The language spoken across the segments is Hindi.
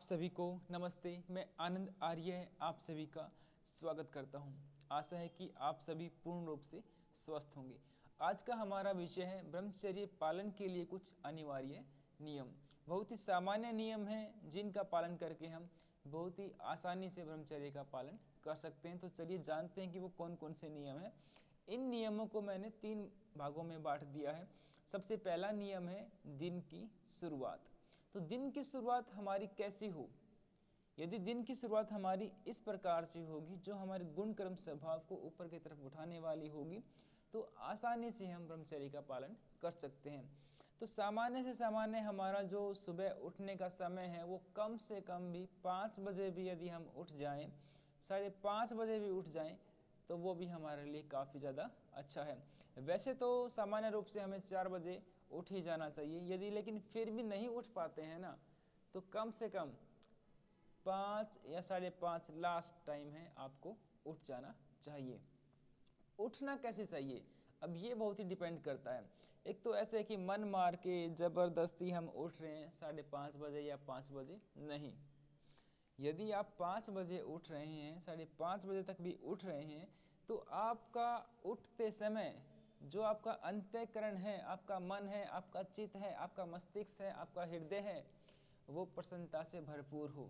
सभी को नमस्ते। मैं आनंद आर्य आप सभी का स्वागत करता हूं। आशा है कि आप सभी पूर्ण रूप से स्वस्थ होंगे। आज का हमारा विषय है ब्रह्मचर्य पालन के लिए कुछ अनिवार्य नियम। बहुत ही सामान्य नियम हैं जिनका पालन करके हम बहुत ही आसानी से ब्रह्मचर्य का पालन कर सकते हैं। तो चलिए जानते हैं कि वो कौन कौन से नियम हैं। इन नियमों को मैंने 3 भागों में बांट दिया है। सबसे पहला नियम है दिन की शुरुआत। तो दिन की शुरुआत हमारी कैसी हो? यदि दिन की शुरुआत हमारी इस प्रकार से होगी जो हमारे गुण कर्म स्वभाव को ऊपर की तरफ उठाने वाली होगी तो आसानी से हम ब्रह्मचर्य का पालन कर सकते हैं। तो सामान्य से सामान्य हमारा जो सुबह उठने का समय है वो कम से कम भी 5 बजे भी यदि हम उठ जाएं, 5:30 बजे भी उठ जाएं तो वो भी हमारे लिए काफ़ी ज़्यादा अच्छा है। वैसे तो सामान्य रूप से हमें 4 बजे उठ ही जाना चाहिए। यदि लेकिन फिर भी नहीं उठ पाते हैं ना तो कम से कम 5 या 5:30 लास्ट टाइम है, आपको उठ जाना चाहिए। उठना कैसे चाहिए अब ये बहुत ही डिपेंड करता है। एक तो ऐसे है कि मन मार के ज़बरदस्ती हम उठ रहे हैं 5:30 बजे या 5 बजे नहीं। यदि आप 5 बजे उठ रहे हैं, 5:30 बजे तक भी उठ रहे हैं तो आपका उठते समय जो आपका अंतःकरण है, आपका मन है, आपका चित्त है, आपका मस्तिष्क है, आपका हृदय है, वो प्रसन्नता से भरपूर हो,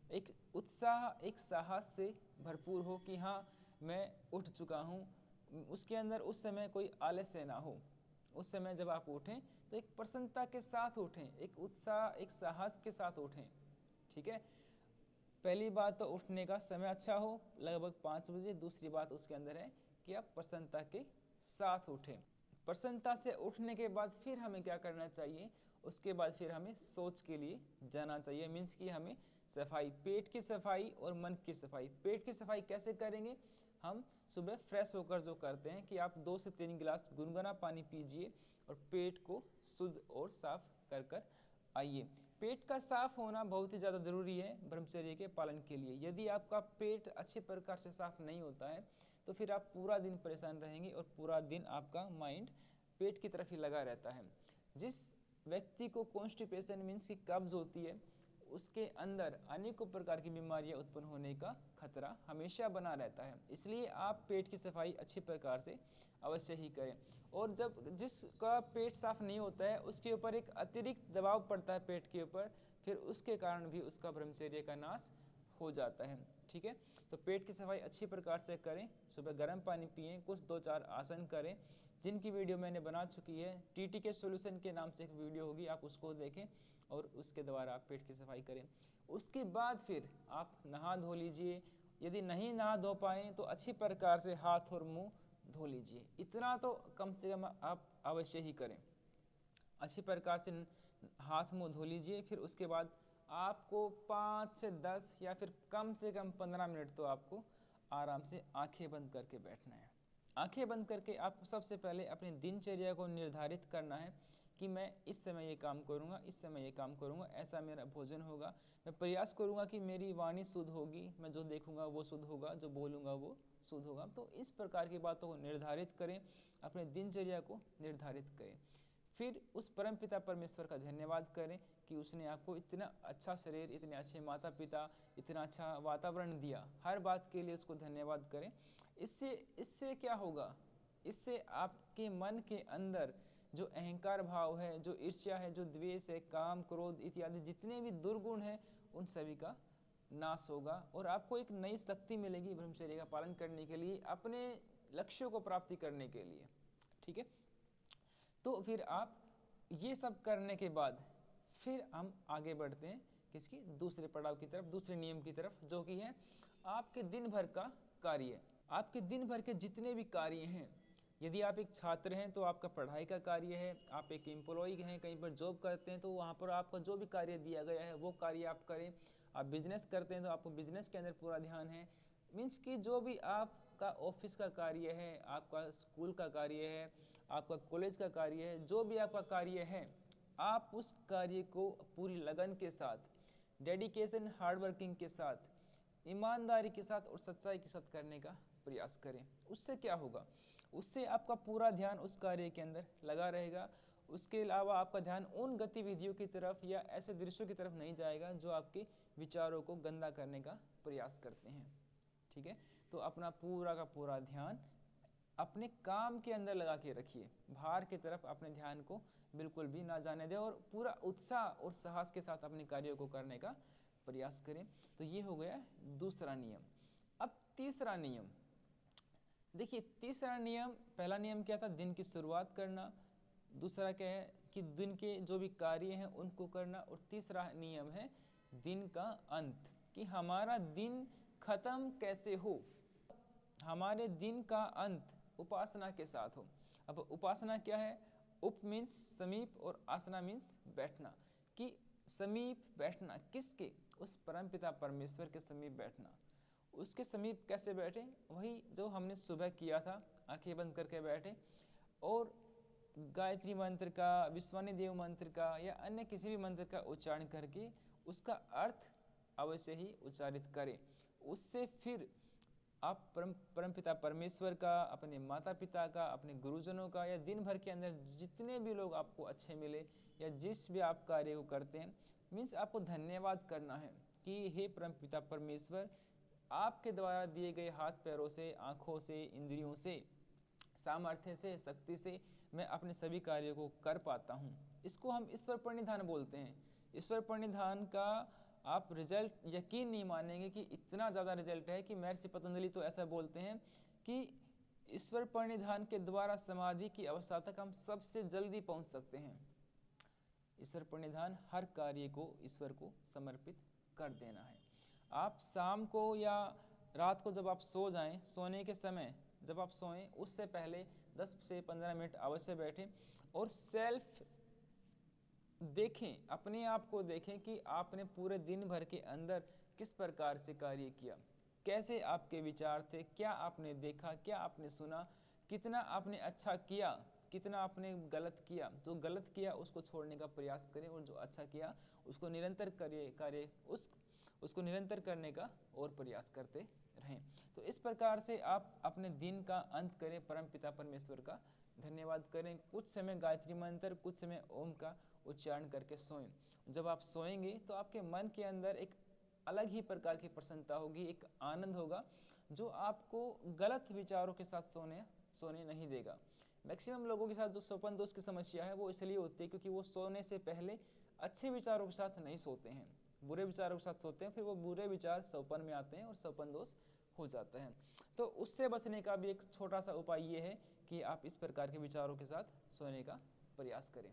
एक उत्साह, एक साहस से भरपूर हो कि हाँ मैं उठ चुका हूँ। उसके अंदर उस समय कोई आलस्य ना हो। उस समय जब आप उठें तो एक प्रसन्नता के साथ उठें, एक उत्साह, एक साहस के साथ उठें। ठीक है, पहली बात तो उठने का समय अच्छा हो, लगभग 5 बजे। दूसरी बात उसके अंदर है कि आप प्रसन्नता के साथ उठें। प्रसन्नता से उठने के बाद फिर हमें क्या करना चाहिए? उसके बाद फिर हमें सोच के लिए जाना चाहिए। मीन्स कि हमें सफाई, पेट की सफाई और मन की सफाई। पेट की सफाई कैसे करेंगे? हम सुबह फ्रेश होकर जो करते हैं कि आप 2 से 3 गिलास गुनगुना पानी पीजिए और पेट को शुद्ध और साफ कर आइए। पेट का साफ होना बहुत ही ज़्यादा ज़रूरी है ब्रह्मचर्य के पालन के लिए। यदि आपका पेट अच्छे प्रकार से साफ नहीं होता है तो फिर आप पूरा दिन परेशान रहेंगे और पूरा दिन आपका माइंड पेट की तरफ ही लगा रहता है। जिस व्यक्ति को कॉन्स्टिपेशन मीन्स की कब्ज होती है उसके अंदर अनेकों प्रकार की बीमारियां उत्पन्न होने का खतरा हमेशा बना रहता है। इसलिए आप पेट की सफाई अच्छी प्रकार से अवश्य ही करें। और जब जिसका पेट साफ नहीं होता है उसके ऊपर एक अतिरिक्त दबाव पड़ता है पेट के ऊपर, फिर उसके कारण भी उसका ब्रह्मचर्य का नाश हो जाता है। ठीक है, तो पेट की सफाई अच्छी प्रकार से करें, सुबह गर्म पानी पिएं, कुछ 2-4 आसन करें जिनकी वीडियो मैंने बना चुकी है। टीटी के सॉल्यूशन के नाम से एक वीडियो होगी, आप उसको देखें और उसके द्वारा आप पेट की सफाई करें। उसके बाद फिर आप नहा धो लीजिए। यदि नहीं नहा धो पाएँ तो अच्छी प्रकार से हाथ और मुँह धो लीजिए। इतना तो कम से कम आप अवश्य ही करें। अच्छी प्रकार से हाथ मुँह धो लीजिए। फिर उसके बाद आपको 5 से 10 या फिर कम से कम 15 मिनट तो आपको आराम से आंखें बंद करके बैठना है। आंखें बंद करके आपको सबसे पहले अपनी दिनचर्या को निर्धारित करना है कि मैं इस समय ये काम करूँगा, इस समय ये काम करूँगा, ऐसा मेरा भोजन होगा। मैं प्रयास करूँगा कि मेरी वाणी शुद्ध होगी, मैं जो देखूँगा वो शुद्ध होगा, जो बोलूँगा वो शुद्ध होगा। तो इस प्रकार की बातों को निर्धारित करें, अपने दिनचर्या को निर्धारित करें। फिर उस परमपिता परमेश्वर का धन्यवाद करें कि उसने आपको इतना अच्छा शरीर, इतने अच्छे माता पिता, इतना अच्छा वातावरण दिया। हर बात के लिए उसको धन्यवाद करें। इससे क्या होगा? इससे आपके मन के अंदर जो अहंकार भाव है, जो ईर्ष्या है, जो द्वेष है, काम, क्रोध इत्यादि जितने भी दुर्गुण हैं उन सभी का नाश होगा और आपको एक नई शक्ति मिलेगी ब्रह्मचर्य का पालन करने के लिए, अपने लक्ष्यों को प्राप्ति करने के लिए। ठीक है, तो फिर आप ये सब करने के बाद फिर हम आगे बढ़ते हैं किसकी? दूसरे पड़ाव की तरफ, दूसरे नियम की तरफ, जो कि है आपके दिन भर का कार्य। आपके दिन भर के जितने भी कार्य हैं, यदि आप एक छात्र हैं तो आपका पढ़ाई का कार्य है, आप एक एम्प्लॉय हैं, कहीं पर जॉब करते हैं तो वहाँ पर आपका जो भी कार्य दिया गया है वो कार्य आप करें। आप बिजनेस करते हैं तो आपको बिजनेस के अंदर पूरा ध्यान है। मीन्स कि जो भी आपका ऑफिस का कार्य है, आपका स्कूल का कार्य है, आपका कॉलेज का कार्य है, जो भी आपका कार्य है, आप उस कार्य को पूरी लगन के साथ, डेडिकेशन, हार्डवर्किंग के साथ, ईमानदारी के साथ और सच्चाई के साथ करने का प्रयास करें। उससे क्या होगा? उससे आपका पूरा ध्यान उस कार्य के अंदर लगा रहेगा उसके अलावा आपका ध्यान उन गतिविधियों की तरफ या ऐसे दृश्यों की तरफ नहीं जाएगा जो आपके विचारों को गंदा करने का प्रयास करते हैं। ठीक है, तो अपना पूरा का पूरा ध्यान अपने काम के अंदर लगा के रखिए, बाहर की तरफ अपने ध्यान को बिल्कुल भी ना जाने दें और पूरा उत्साह और साहस के साथ अपने कार्यों को करने का प्रयास करें। तो ये हो गया दूसरा नियम। अब तीसरा नियम देखिए, तीसरा नियम, पहला नियम क्या था, दिन की शुरुआत करना, दूसरा क्या है कि दिन के जो भी कार्य हैं उनको करना, और तीसरा नियम है दिन का अंत, कि हमारा दिन खत्म कैसे हो, हमारे दिन का अंत उपासना के साथ हो। अब उपासना क्या है, उप मीन्स समीप और आसना मीन्स बैठना, कि समीप बैठना किसके, उस परमपिता परमेश्वर के समीप बैठना। उसके समीप कैसे बैठे, वही जो हमने सुबह किया था, आंखें बंद करके बैठे और गायत्री मंत्र का, विश्वानी देव मंत्र का या अन्य किसी भी मंत्र का उच्चारण करके उसका अर्थ अवश्य ही उच्चारित करें। उससे फिर आप परमपिता परमेश्वर का, अपने माता पिता का, अपने गुरुजनों का, या दिन भर के अंदर जितने भी लोग आपको अच्छे मिले या जिस भी आप कार्य को करते हैं, मीन्स आपको धन्यवाद करना है कि हे परमपिता परमेश्वर, आपके द्वारा दिए गए हाथ पैरों से, आँखों से, इंद्रियों से, सामर्थ्य से, शक्ति से मैं अपने सभी कार्यों को कर पाता हूँ। इसको हम ईश्वर प्रणिधान बोलते हैं। ईश्वर प्रणिधान का आप रिजल्ट यकीन नहीं मानेंगे कि इतना ज़्यादा रिजल्ट है कि महर्षि पतंजलि तो ऐसा बोलते हैं कि ईश्वर प्रणिधान के द्वारा समाधि की अवस्था तक हम सबसे जल्दी पहुँच सकते हैं। ईश्वर प्रणिधान हर कार्य को ईश्वर को समर्पित कर देना है। आप शाम को या रात को जब आप सो जाएं, सोने के समय जब आप सोएं उससे पहले 10 से 15 मिनट अवश्य बैठें और सेल्फ देखें, अपने आप को देखें कि आपने पूरे दिन भर के अंदर किस प्रकार से कार्य किया, कैसे आपके विचार थे, क्या आपने देखा, क्या आपने सुना, कितना आपने अच्छा किया, कितना आपने गलत किया। जो गलत किया उसको छोड़ने का प्रयास करें और जो अच्छा किया उसको निरंतर उसको निरंतर करने का और प्रयास करते रहें। तो इस प्रकार से आप अपने दिन का अंत करें, परमपिता परमेश्वर का धन्यवाद करें, कुछ समय गायत्री मंत्र, कुछ समय ओम का उच्चारण करके सोएं। जब आप सोएंगे तो आपके मन के अंदर एक अलग ही प्रकार की प्रसन्नता होगी, एक आनंद होगा जो आपको गलत विचारों के साथ सोने नहीं देगा। मैक्सिमम लोगों के साथ जो स्वप्न दोष की समस्या है वो इसलिए होती है क्योंकि वो सोने से पहले अच्छे विचारों के साथ नहीं सोते हैं, बुरे विचारों के साथ सोते हैं, फिर वो बुरे विचार स्वप्न में आते हैं और स्वप्न दोष हो जाता है। तो उससे बचने का भी एक छोटा सा उपाय ये है कि आप इस प्रकार के विचारों के साथ सोने का प्रयास करें।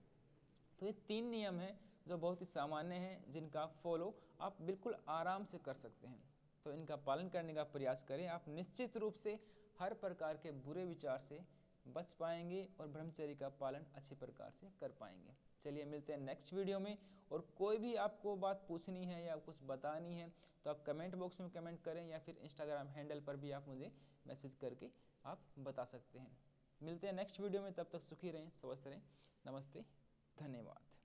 तो ये 3 नियम हैं जो बहुत ही सामान्य हैं, जिनका फॉलो आप बिल्कुल आराम से कर सकते हैं। तो इनका पालन करने का प्रयास करें, आप निश्चित रूप से हर प्रकार के बुरे विचार से बच पाएंगे और ब्रह्मचर्य का पालन अच्छी प्रकार से कर पाएंगे। चलिए मिलते हैं नेक्स्ट वीडियो में। और कोई भी आपको बात पूछनी है या कुछ बतानी है तो आप कमेंट बॉक्स में कमेंट करें या फिर इंस्टाग्राम हैंडल पर भी आप मुझे मैसेज करके आप बता सकते हैं। मिलते हैं नेक्स्ट वीडियो में, तब तक सुखी रहें, स्वस्थ रहें। नमस्ते, धन्यवाद।